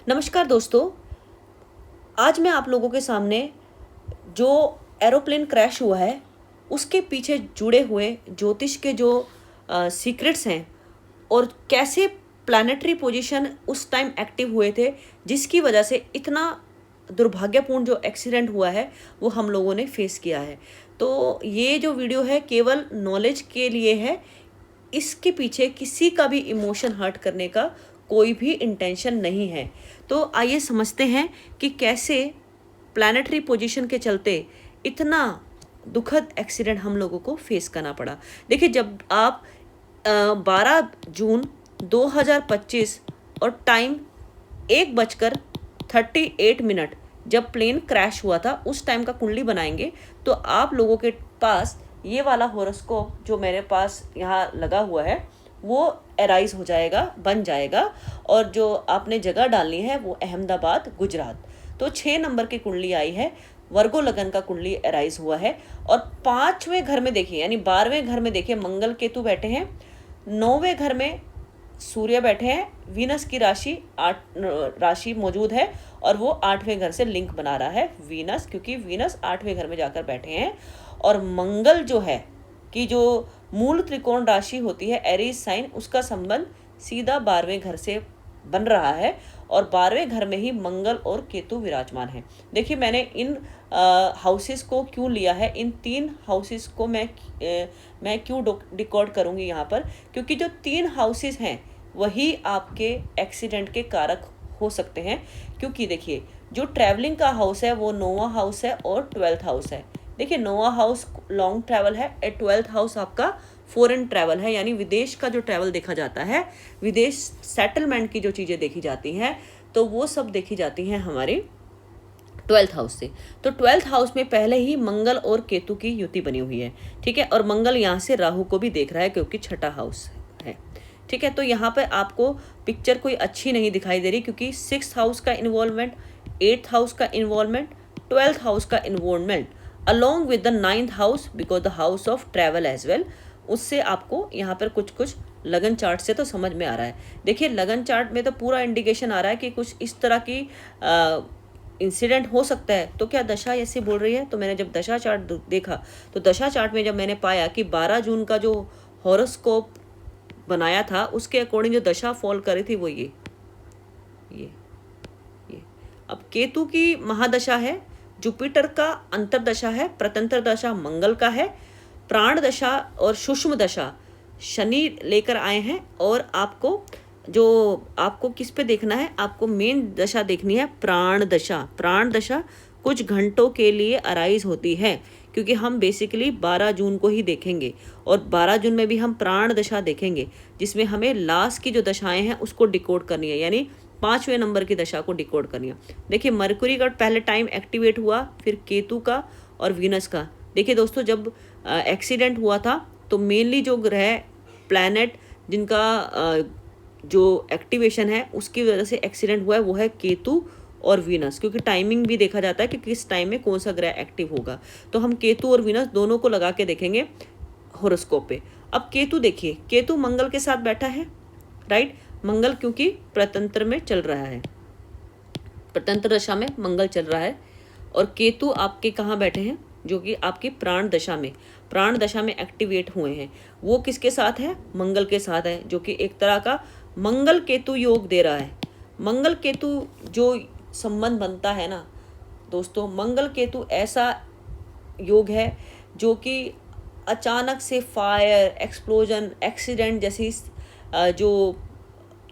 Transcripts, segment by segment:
नमस्कार दोस्तों, आज मैं आप लोगों के सामने जो एरोप्लेन क्रैश हुआ है उसके पीछे जुड़े हुए ज्योतिष के जो सीक्रेट्स हैं और कैसे प्लैनेटरी पोजीशन उस टाइम एक्टिव हुए थे जिसकी वजह से इतना दुर्भाग्यपूर्ण जो एक्सीडेंट हुआ है वो हम लोगों ने फेस किया है। तो ये जो वीडियो है केवल नॉलेज के लिए है, इसके पीछे किसी का भी इमोशन हर्ट करने का कोई भी इंटेंशन नहीं है। तो आइए समझते हैं कि कैसे प्लैनेटरी पोजीशन के चलते इतना दुखद एक्सीडेंट हम लोगों को फेस करना पड़ा। देखिए, जब आप 12 जून 2025 और टाइम 1:38 जब प्लेन क्रैश हुआ था उस टाइम का कुंडली बनाएंगे तो आप लोगों के पास ये वाला होरोस्कोप जो मेरे पास यहाँ लगा हुआ है वो एराइज हो जाएगा, बन जाएगा। और जो आपने जगह डालनी है वो अहमदाबाद, गुजरात। तो 6 नंबर की कुंडली आई है, वर्गो लगन का कुंडली एराइज हुआ है। और 5वें घर में देखिए, यानी 12वें घर में देखिए मंगल केतु बैठे हैं, 9वें घर में सूर्य बैठे हैं, वीनस की राशि 8 राशि मौजूद है और वो 8वें घर से लिंक बना रहा है वीनस, क्योंकि वीनस 8वें घर में जाकर बैठे हैं। और मंगल जो है कि जो मूल त्रिकोण राशि होती है एरीज साइन, उसका संबंध सीधा 12वें घर से बन रहा है और 12वें घर में ही मंगल और केतु विराजमान है। देखिए, मैंने इन हाउसेस को क्यों लिया है, इन 3 हाउसेस को मैं क्यों डिकोड करूंगी यहाँ पर, क्योंकि जो 3 हाउसेस हैं वही आपके एक्सीडेंट के कारक हो सकते हैं। क्योंकि देखिए, जो ट्रैवलिंग का हाउस है वो 9वां हाउस है और 12th हाउस है। देखिए, 9वां हाउस लॉन्ग ट्रैवल है, 12th हाउस आपका फॉरेन ट्रैवल है, यानी विदेश का जो ट्रैवल देखा जाता है, विदेश सेटलमेंट की जो चीज़ें देखी जाती हैं तो वो सब देखी जाती हैं हमारे 12th हाउस से। तो 12th हाउस में पहले ही मंगल और केतु की युति बनी हुई है, ठीक है। और मंगल यहाँ से राहु को भी देख रहा है क्योंकि 6ठा हाउस है, ठीक है। तो यहाँ पे आपको पिक्चर कोई अच्छी नहीं दिखाई दे रही क्योंकि 6th हाउस का इन्वॉल्वमेंट, 8th हाउस का इन्वॉल्वमेंट, 12th हाउस का involvement along with the 9th house because the house of travel as well, उससे आपको यहाँ पर कुछ लगन चार्ट से तो समझ में आ रहा है। देखिए, लगन चार्ट में तो पूरा इंडिकेशन आ रहा है कि कुछ इस तरह की इंसिडेंट हो सकता है। तो क्या दशा ऐसे बोल रही है? तो मैंने जब दशा चार्ट देखा तो दशा चार्ट में जब मैंने पाया कि 12 जून का जो हॉरोस्कोप बनाया था उसके अकॉर्डिंग जो दशा फॉल कर रही थी वो ये अब केतु की महादशा है, जुपिटर का अंतरदशा है, प्रतंत्र दशा मंगल का है, प्राण दशा और सूक्ष्म दशा शनि लेकर आए हैं। और आपको किस पे देखना है, आपको मेन दशा देखनी है प्राण दशा। प्राण दशा कुछ घंटों के लिए अराइज होती है क्योंकि हम बेसिकली 12 जून को ही देखेंगे और 12 जून में भी हम प्राण दशा देखेंगे जिसमें हमें लास्ट की जो दशाएं हैं उसको डिकोड करनी है, यानी 5वें नंबर की दशा को डिकोड करनी है। देखिए, मरकुरी का पहले टाइम एक्टिवेट हुआ, फिर केतु का और वीनस का। देखिए दोस्तों, जब एक्सीडेंट हुआ था तो मेनली जो ग्रह प्लैनेट जिनका जो एक्टिवेशन है उसकी वजह से एक्सीडेंट हुआ है वो है केतु और वीनस, क्योंकि टाइमिंग भी देखा जाता है कि किस टाइम में कौन सा ग्रह एक्टिव होगा। तो हम केतु और वीनस दोनों को लगा के देखेंगे होरोस्कोप पे। अब केतु देखिए, केतु मंगल के साथ बैठा है, राइट। मंगल क्योंकि प्रतंत्र में चल रहा है, प्रतंत्र दशा में मंगल चल रहा है। और केतु आपके कहाँ बैठे हैं, जो कि आपकी प्राण दशा में एक्टिवेट हुए हैं। वो किसके साथ है? मंगल के साथ है, जो कि एक तरह का मंगल केतु योग दे रहा है। मंगल केतु जो संबंध बनता है ना दोस्तों, मंगल केतु ऐसा योग है जो कि अचानक से फायर, एक्सप्लोजन, एक्सीडेंट जैसी जो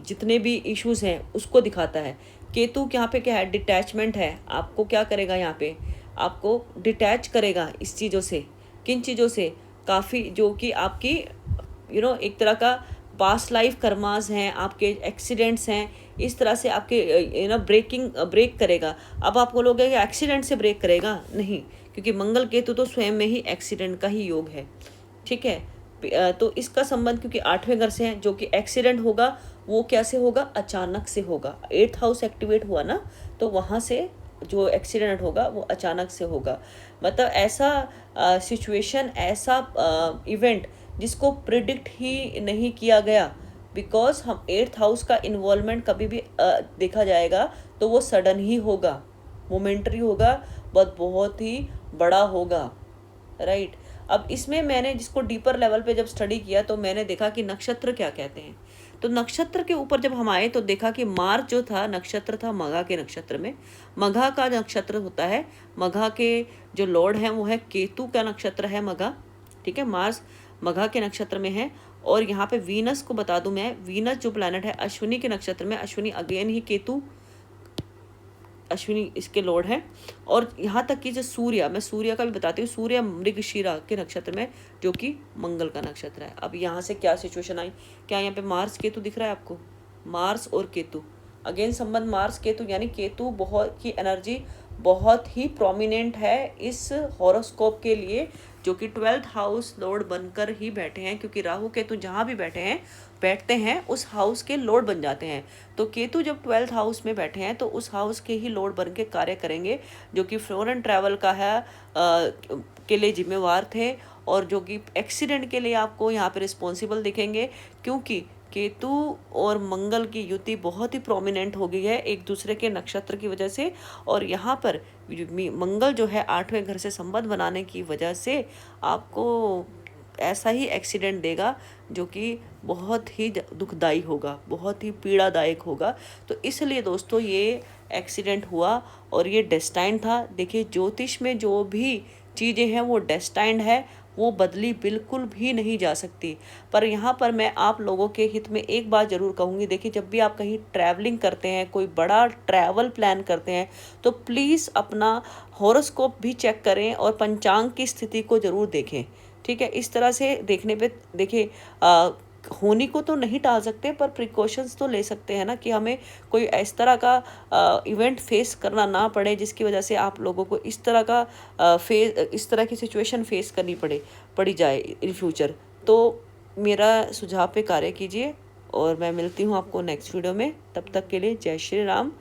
जितने भी इश्यूज हैं उसको दिखाता है। केतु यहाँ पे क्या है? डिटैचमेंट है। आपको क्या करेगा? यहाँ पे आपको डिटैच करेगा इस चीज़ों से। किन चीज़ों से? काफ़ी जो कि आपकी एक तरह का पास्ट लाइफ कर्मास हैं, आपके एक्सीडेंट्स हैं, इस तरह से आपके ब्रेक करेगा। अब आप बोलोगे कि एक्सीडेंट से ब्रेक करेगा, नहीं, क्योंकि मंगल केतु तो स्वयं में ही एक्सीडेंट का ही योग है, ठीक है। तो इसका संबंध क्योंकि 8वें घर से है, जो कि एक्सीडेंट होगा वो कैसे होगा? अचानक से होगा। 8th हाउस एक्टिवेट हुआ ना, तो वहाँ से जो एक्सीडेंट होगा वो अचानक से होगा। मतलब ऐसा सिचुएशन, ऐसा इवेंट जिसको प्रिडिक्ट ही नहीं किया गया, बिकॉज हम 8th हाउस का इन्वॉल्वमेंट कभी भी देखा जाएगा तो वो सडन ही होगा, मोमेंटरी होगा, बहुत ही बड़ा होगा, राइट। अब इसमें मैंने जिसको डीपर लेवल पे जब स्टडी किया तो मैंने देखा कि नक्षत्र क्या कहते हैं। तो नक्षत्र के ऊपर जब हम आए तो देखा कि मार्च जो था नक्षत्र था मघा के नक्षत्र में, मघा का नक्षत्र होता है, मघा के जो लॉर्ड हैं वो है केतु का नक्षत्र है मघा, ठीक है। मार्स मघा के नक्षत्र में है। और यहाँ पे वीनस को बता दूं मैं, वीनस जो प्लैनेट है अश्विनी के नक्षत्र में, अश्विनी अगेन ही केतु, अश्विनी इसके लॉर्ड हैं। और यहाँ तक कि जो सूर्य, मैं सूर्य का भी बताती हूँ, सूर्य मृगशिरा के नक्षत्र में जो कि मंगल का नक्षत्र है। अब यहाँ से क्या सिचुएशन आई, क्या यहाँ पे मार्स केतु दिख रहा है आपको, मार्स और केतु, अगेन संबंध मार्स केतु, यानी केतु बहुत की एनर्जी बहुत ही प्रोमिनेंट है इस हॉरोस्कोप के लिए, जो कि 12th हाउस लॉर्ड बनकर ही बैठे हैं, क्योंकि राहु केतु जहाँ भी बैठते हैं उस हाउस के लॉर्ड बन जाते हैं। तो केतु जब 12th हाउस में बैठे हैं तो उस हाउस के ही लॉर्ड बन के कार्य करेंगे, जो कि फॉरेन ट्रैवल का है के लिए जिम्मेवार थे, और जो कि एक्सीडेंट के लिए आपको यहाँ पे रिस्पॉन्सिबल दिखेंगे, क्योंकि केतु और मंगल की युति बहुत ही प्रोमिनेंट हो गई है एक दूसरे के नक्षत्र की वजह से। और यहाँ पर मंगल जो है 8वें घर से संबंध बनाने की वजह से आपको ऐसा ही एक्सीडेंट देगा जो कि बहुत ही दुखदाई होगा, बहुत ही पीड़ादायक होगा। तो इसलिए दोस्तों ये एक्सीडेंट हुआ और ये डेस्टाइंड था। देखिए ज्योतिष में जो भी चीज़ें हैं वो डेस्टाइंड है, वो बदली बिल्कुल भी नहीं जा सकती। पर यहाँ पर मैं आप लोगों के हित में एक बात ज़रूर कहूँगी, देखिए जब भी आप कहीं ट्रैवलिंग करते हैं, कोई बड़ा ट्रैवल प्लान करते हैं, तो प्लीज़ अपना हॉरोस्कोप भी चेक करें और पंचांग की स्थिति को ज़रूर देखें, ठीक है। इस तरह से देखने पे देखिए होनी को तो नहीं टाल सकते, पर प्रिकॉशंस तो ले सकते हैं ना, कि हमें कोई इस तरह का इवेंट फेस करना ना पड़े जिसकी वजह से आप लोगों को इस तरह का इस तरह की सिचुएशन फेस करनी पड़ी जाए इन फ्यूचर। तो मेरा सुझाव पे कार्य कीजिए और मैं मिलती हूँ आपको नेक्स्ट वीडियो में। तब तक के लिए जय श्री राम,